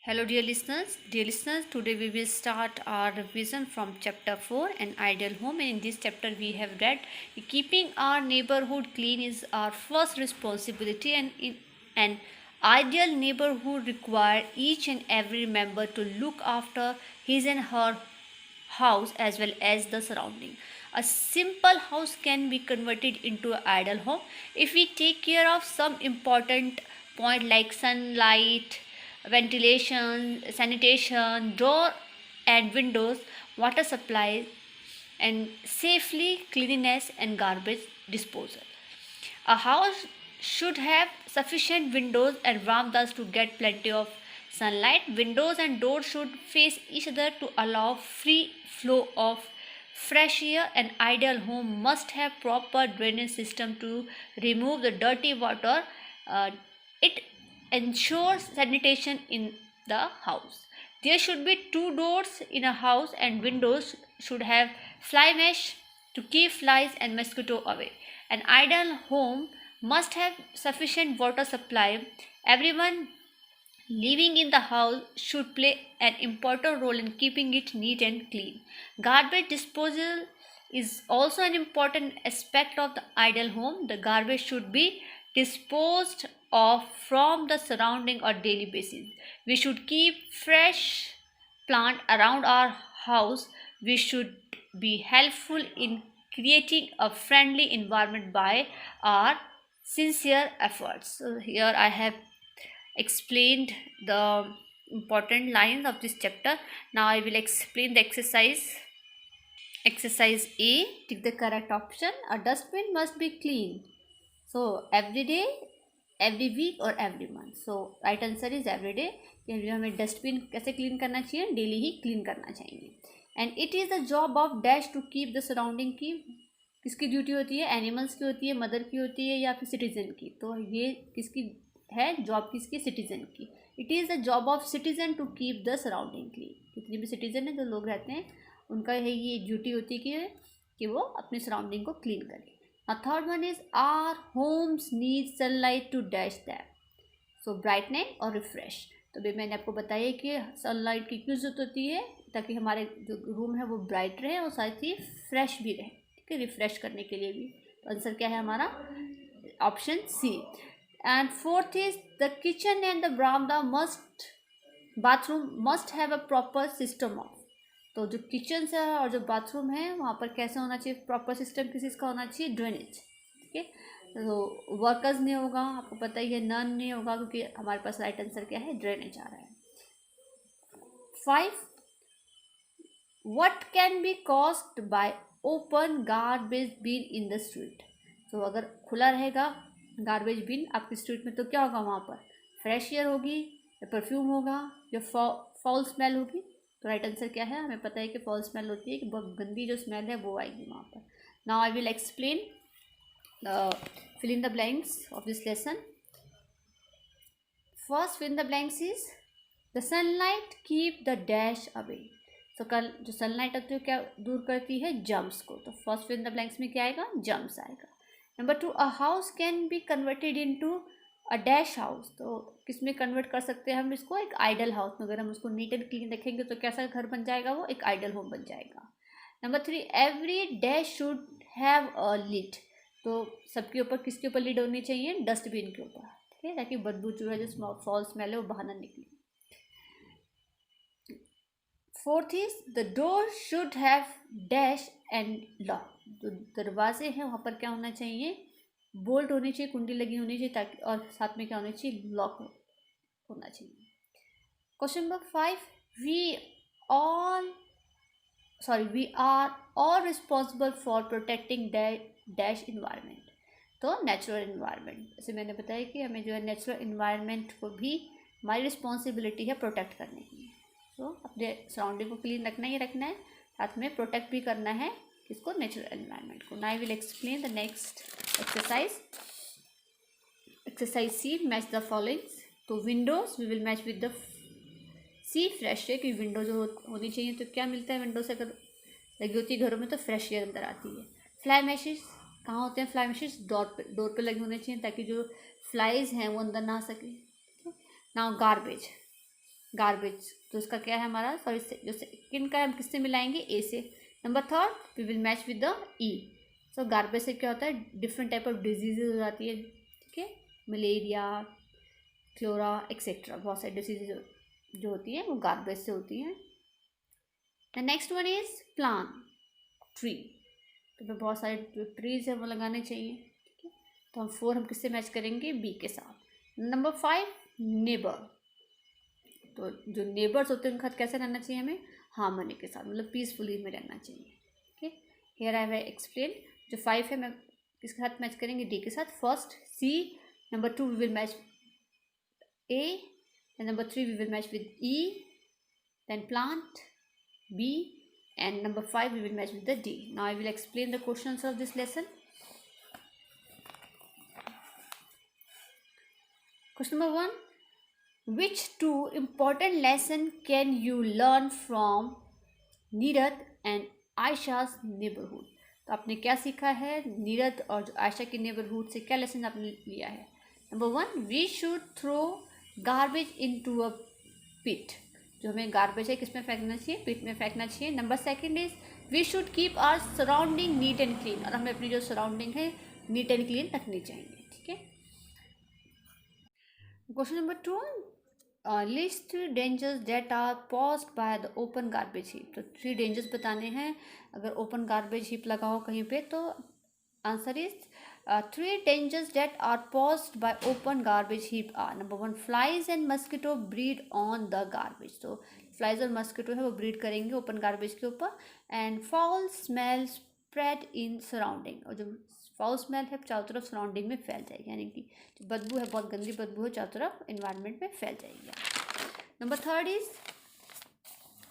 Hello dear listeners, today we will start our revision from chapter 4, an ideal home. And in this chapter we have read, keeping our neighborhood clean is our first responsibility, and in an ideal neighborhood require each and every member to look after his and her house as well as the surrounding. A simple house can be converted into an ideal home if we take care of some important point like sunlight, ventilation, sanitation, door and windows, water supply, and safely cleanliness and garbage disposal. A house should have sufficient windows and verandas to get plenty of sunlight. Windows and doors should face each other to allow free flow of fresh air. An ideal home must have proper drainage system to remove the dirty water. It ensures sanitation in the house. There should be two doors in a house, and windows should have fly mesh to keep flies and mosquito away. An ideal home must have sufficient water supply. Everyone living in the house should play an important role in keeping it neat and clean. Garbage disposal is also an important aspect of the ideal home. The garbage should be disposed of from the surrounding on daily basis. We should keep fresh plant around our house. We should be helpful in creating a friendly environment by our sincere efforts. So here I have explained the important lines of this chapter. Now I will explain the exercise. Exercise A, tick the correct option. A dustbin must be clean. So every day, every week और every month. So right answer is every day. कि हमें dustbin कैसे clean करना चाहिए, daily ही clean करना चाहिए. And it is the job of dash to keep the surrounding की. किसकी ड्यूटी होती है? एनिमल्स की होती है, मदर की होती है, या फिर सिटीजन की. तो ये किसकी है जॉब? किसकी? सिटीजन की. It is the job of citizen to keep the surrounding clean. जितने भी सिटीजन है, जो लोग रहते हैं, उनका ये ड्यूटी होती है कि वो अपने सराउंडिंग को क्लीन करें. A third one is our homes need sunlight to dash them. So brightening और refresh. तो भी मैंने आपको बताया कि सनलाइट की क्यों जरूरत होती है, ताकि हमारे जो रूम है वो ब्राइट रहे और साथ ही फ्रेश भी रहे. ठीक है, रिफ्रेश करने के लिए भी. तो आंसर क्या है हमारा? Option C. And fourth is the kitchen and the bathroom must have a proper system of. तो जो किचन है और जो बाथरूम है वहाँ पर कैसे होना चाहिए? प्रॉपर सिस्टम किस चीज़ का होना चाहिए? ड्रेनेज. ठीक है, तो वर्कर्स नहीं होगा, आपको पता ही है, नन नहीं होगा, क्योंकि हमारे पास राइट आंसर क्या है? ड्रेनेज आ रहा है. 5. What can be caused by open garbage bin in the street. तो अगर खुला रहेगा गार्बेज बिन आपकी स्ट्रीट में, तो क्या होगा? वहाँ पर फ्रेश एयर होगी, या परफ्यूम होगा, या फाउल स्मेल होगी. तो राइट आंसर क्या है? हमें पता है कि फॉल स्मेल होती है, कि बहुत गंदी जो स्मेल है वो आएगी वहाँ पर. Now I will explain fill in the blanks of this lesson. First fill in the blanks is the sunlight keep the dash away. तो कल जो सनलाइट होती है क्या दूर करती है? जम्स को. तो first fill in the blanks में क्या आएगा? जम्स आएगा. Number 2, a house can be converted into a dash house. तो किस में कन्वर्ट कर सकते हैं हम इसको? एक आइडल हाउस में. अगर हम उसको नीट एंड क्लीन रखेंगे तो कैसा घर बन जाएगा? वो एक आइडल होम बन जाएगा. Number 3, every dash should have a lid. तो सबके ऊपर किसके ऊपर लिड होनी चाहिए? डस्टबिन के ऊपर. ठीक है, ताकि बदबू जो है, जो फॉल स्मेल है, वो बाहर ना निकले. 4th is the door should have dash and lock. जो दरवाजे हैं वहाँ पर क्या होना चाहिए? बोल्ट होनी चाहिए, कुंडी लगी होनी चाहिए, ताकि और साथ में क्या होना चाहिए? लॉक होना चाहिए. Question number 5, we are all responsible for protecting dash environment. तो नेचुरल इन्वायरमेंट, जैसे मैंने बताया कि हमें जो है नेचुरल इन्वायरमेंट को भी हमारी रिस्पॉन्सिबिलिटी है प्रोटेक्ट करने की. तो अपने सराउंडिंग को क्लीन रखना ही रखना है, साथ में प्रोटेक्ट भी करना है इसको, नेचुरल एनवायरनमेंट को. Now I will explain the next exercise. Exercise C, match the followings. तो windows we will match with the C, fresh air, कि विंडो जो होनी चाहिए. तो क्या मिलता है विंडो से? अगर लगी होती है घरों में तो फ्रेश एयर अंदर आती है. फ्लाई मैशेज कहाँ होते हैं? फ्लाई मैशेज डोर पे लगे होने चाहिए, ताकि जो फ्लाइज हैं वो अंदर ना आ सके. Now garbage. गार्बेज, तो इसका क्या है हमारा, सॉरी जो सेकंड का है हम किससे मिलाएंगे, ए से। Number third we will match with the E. So garbage से क्या होता है, डिफरेंट टाइप ऑफ डिजीजेज हो जाती है, ठीक है, मलेरिया, क्लोरा एक्सेट्रा, बहुत सारी डिजीजेज जो होती है वो गार्बेज से होती हैं। The next one is plant, tree, तो बहुत सारे जो ट्रीज है वो लगाने चाहिए, ठीक है। तो हम किससे मैच करेंगे, बी के साथ। नंबर 5 नेबर, तो जो नेबर्स होते हैं उनके साथ कैसे रहना चाहिए हमें, हार्मनी के साथ, मतलब पीसफुली में रहना चाहिए, okay. Here I have explain. जो 5 है मैं किसके साथ मैच करेंगे, डी के साथ, first C, number 2 we will match A, and number 3 we will match with E, then plant B, and number 5 we will match with the D. Now I will explain the questions of this lesson. Question number 1, which two important lesson can you learn from Neerad and आयशा's neighborhood? तो आपने क्या सीखा है नीरद और आयशा की neighbourhood से, क्या lesson आपने लिया है। Number 1, we should throw garbage into a pit, जो हमें गार्बेज है किस में फेंकना चाहिए, पिट में फेंकना चाहिए। Number 2 is we should keep our surrounding neat and clean, और हमें अपनी जो सराउंडिंग है नीट एंड क्लीन रखनी चाहिए, ठीक है। Question number 2, list 3 dangers that are posed by the open garbage heap. तो 3 डेंजर्स बताने हैं अगर ओपन गार्बेज हीप लगा हो कहीं पे, तो answer is 3 dangers that are posed by open garbage heap are, number 1, flies and mosquito breed on the garbage, तो फ्लाइज और मस्किटो है वो ब्रीड करेंगे ओपन गार्बेज के ऊपर। And foul smell spread in surrounding, और जो फाउल स्मेल है चारों तरफ सराउंडिंग में फैल जाएगी, यानी कि जो बदबू है बहुत गंदी बदबू है चारों तरफ इन्वायरमेंट में फैल जाएगी। नंबर 3 इज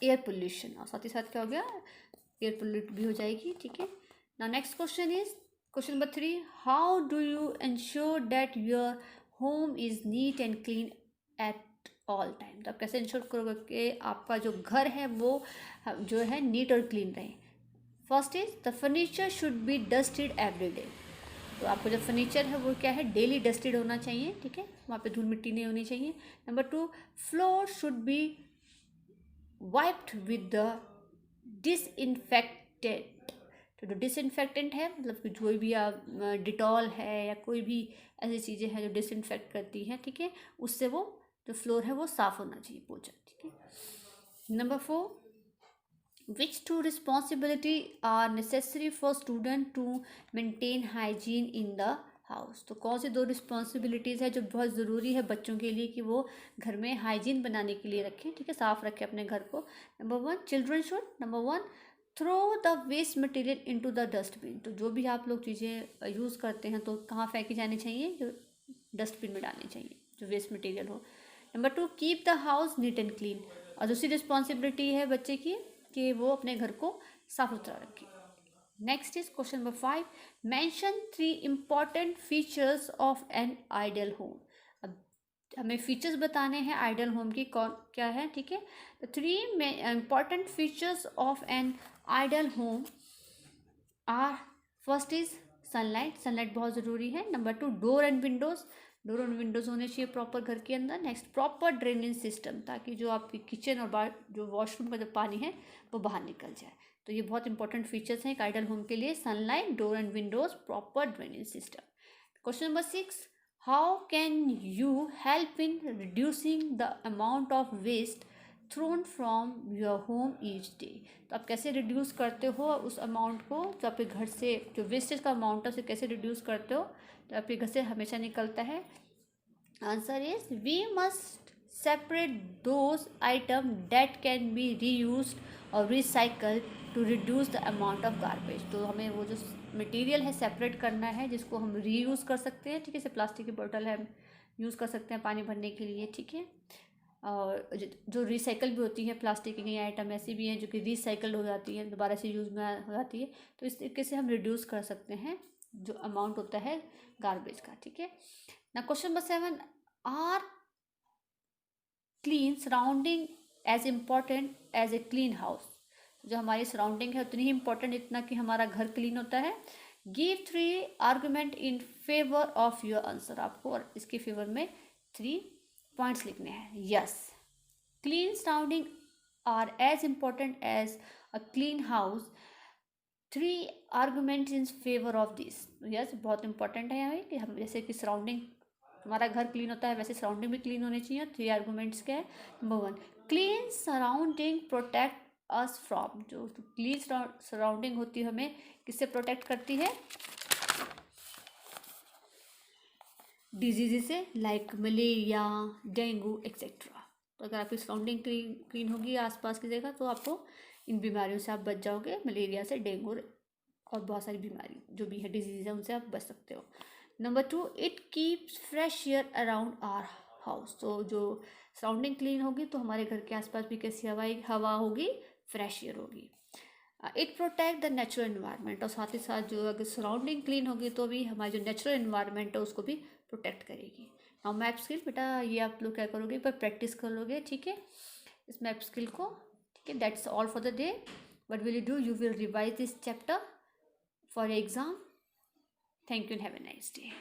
एयर पोल्यूशन, और साथ ही साथ क्या हो गया, एयर पोल्यूट भी हो जाएगी, ठीक है ना। Next question is question number 3, how do you ensure that your home is NEET and clean at all time. तो आप कैसे इंश्योर करोगे कि आपका जो घर है वो जो है नीट और क्लीन रहे। First is the furniture should be dusted every day, तो आपका जो फर्नीचर है वो क्या है, डेली डस्टेड होना चाहिए, ठीक है, वहाँ पे धूल मिट्टी नहीं होनी चाहिए। Number 2, floor should be wiped with the disinfected, तो जो डिसइंफेक्टेंट है मतलब कि जो भी डिटॉल है या कोई भी ऐसी चीज़ें हैं जो डिसइंफेक्ट करती हैं, ठीक है, उससे वो जो फ्लोर है वो साफ़ होना चाहिए पोछा, ठीक है। Number 4, which two responsibility are necessary for student to maintain hygiene in the house, तो कौन सी 2 रिस्पॉन्सिबिलिटीज़ है जो बहुत ज़रूरी है बच्चों के लिए कि वो घर में हाइजीन बनाने के लिए रखें, ठीक है, साफ़ रखें अपने घर को। Number 1, children should, number 1, throw the waste material into the dustbin, तो जो भी आप लोग चीज़ें यूज़ करते हैं तो कहाँ फेंकी जानी चाहिए, जो डस्टबिन में डालनी चाहिए जो वेस्ट मटेरियल हो। Number 2, keep the house NEET and clean, और दूसरी रिस्पॉन्सिबिलिटी है बच्चे की कि वो अपने घर को साफ सुथरा रखे। Next is question number 5, mention 3 important features of an ideal home. अब हमें फीचर्स बताने हैं आइडियल होम की, कौन क्या है, ठीक है। The 3 important features of an ideal home are, first is sunlight, sunlight बहुत ज़रूरी है। Number 2, door and windows, door and windows होने चाहिए प्रॉपर घर के अंदर। नेक्स्ट, प्रॉपर ड्रेनेज सिस्टम, ताकि जो आपकी किचन और जो वॉशरूम का जो पानी है वो बाहर निकल जाए। तो ये बहुत इंपॉर्टेंट फीचर्स हैं एक आइडियल होम के लिए, sunlight, door and windows, proper drainage system. Question number 6, how can you help in reducing the amount of waste thrown from your home each day, तो आप कैसे रिड्यूस करते हो उस अमाउंट को, जो आपके घर से जो वेस्टेज का अमाउंट है उसे कैसे रिड्यूस करते हो, तो आपके घर से हमेशा निकलता है। Answer is we must separate those item that can be reused और recycle to reduce the amount of garbage, तो हमें वो जो मटेरियल है सेपरेट करना है जिसको हम रीयूज़ कर सकते हैं, ठीक है, जैसे प्लास्टिक की बोतल है हम यूज़ कर सकते हैं पानी भरने के लिए, ठीक है, और जो रिसाइकल भी होती है प्लास्टिक की, कई आइटम ऐसी भी हैं जो कि रिसाइकल हो जाती है, दोबारा से यूज़ में हो जाती है, तो इस तरीके से हम रिड्यूस कर सकते हैं जो अमाउंट होता है गार्बेज का, ठीक है ना। Question number 7, are clean surrounding as important as a clean house, जो हमारी सराउंडिंग है उतनी ही इम्पोर्टेंट जितना कि हमारा घर क्लीन होता है। Give 3 argument in favour of your answer, आपको और इसके फेवर में 3 पॉइंट्स लिखने हैं। Yes, Clean surrounding are as important as a clean house. Three arguments in favour of this. Yes, बहुत इंपॉर्टेंट है यहाँ कि हम जैसे कि सराउंडिंग, हमारा घर क्लीन होता है वैसे सराउंडिंग भी क्लीन होनी चाहिए। थ्री आर्गूमेंट्स क्या है? Number one, clean surrounding protect us from, जो क्लीन सराउंडिंग होती है हमें किससे प्रोटेक्ट करती है? डिजीज से, लाइक मलेरिया, डेंगू एक्सेट्रा। तो अगर आपकी सराउंडिंग क्लीन होगी आसपास की जगह, तो आपको इन बीमारियों से आप बच जाओगे। मलेरिया से, डेंगू और बहुत सारी बीमारी जो भी है, डिजीज है, उनसे आप बच सकते हो। Number two, it keeps fresh air around our house. तो जो सराउंडिंग क्लीन होगी तो हमारे घर के आसपास भी कैसी हवा होगी? फ्रेश एयर होगी। It protect the natural environment, और साथ ही साथ जो अगर सराउंडिंग क्लीन होगी तो भी हमारी जो नेचुरल इन्वायरमेंट है उसको भी प्रोटेक्ट करेगी। नाउ मैप स्किल, बेटा ये आप लोग क्या करोगे, पर प्रैक्टिस कर लोगे, ठीक है, इस मैप स्किल को। ठीक है, that's all for the day. What will you do? You will revise this chapter for your exam. Thank you and have a nice day.